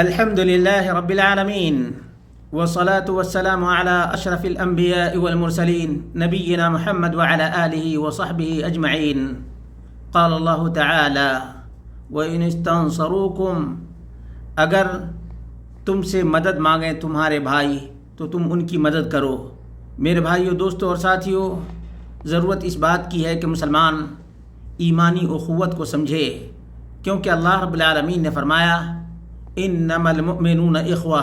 الحمد لله رب العالمين والصلاة والسلام على أشرف الأنبياء والمرسلين نبينا محمد وعلى آله وصحبه أجمعين. قال الله تعالى وإن استنصروكم، اگر تم سے مدد مانگیں تمہارے بھائی تو تم ان کی مدد کرو۔ میرے بھائیوں، دوستوں اور ساتھیوں، ضرورت اس بات کی ہے کہ مسلمان ایمانی اخوت کو سمجھے، کیونکہ اللہ رب العالمین نے فرمایا انما المؤمنون اخوہ،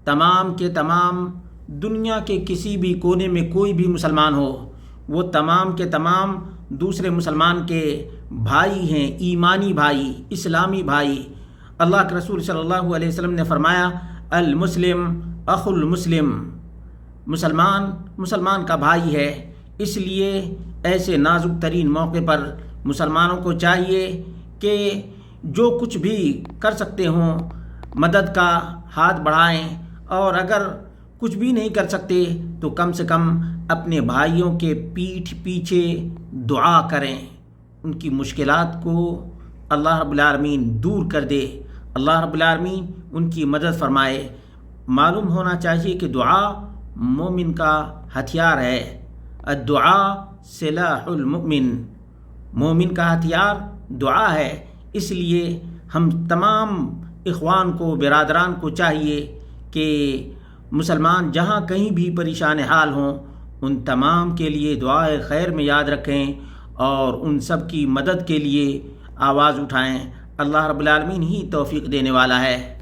تمام کے تمام دنیا کے کسی بھی کونے میں کوئی بھی مسلمان ہو، وہ تمام کے تمام دوسرے مسلمان کے بھائی ہیں، ایمانی بھائی، اسلامی بھائی۔ اللہ کے رسول صلی اللہ علیہ وسلم نے فرمایا المسلم اخو المسلم، مسلمان کا بھائی ہے۔ اس لیے ایسے نازک ترین موقع پر مسلمانوں کو چاہیے کہ جو کچھ بھی کر سکتے ہوں مدد کا ہاتھ بڑھائیں، اور اگر کچھ بھی نہیں کر سکتے تو کم سے کم اپنے بھائیوں کے پیٹھ پیچھے دعا کریں، ان کی مشکلات کو اللہ رب العالمین دور کر دے، اللہ رب العالمین ان کی مدد فرمائے۔ معلوم ہونا چاہیے کہ دعا مومن کا ہتھیار ہے، الدعاء سلاح المؤمن، مومن کا ہتھیار دعا ہے۔ اس لیے ہم تمام اخوان کو، برادران کو چاہیے کہ مسلمان جہاں کہیں بھی پریشان حال ہوں ان تمام کے لیے دعائے خیر میں یاد رکھیں اور ان سب کی مدد کے لیے آواز اٹھائیں۔ اللہ رب العالمین ہی توفیق دینے والا ہے۔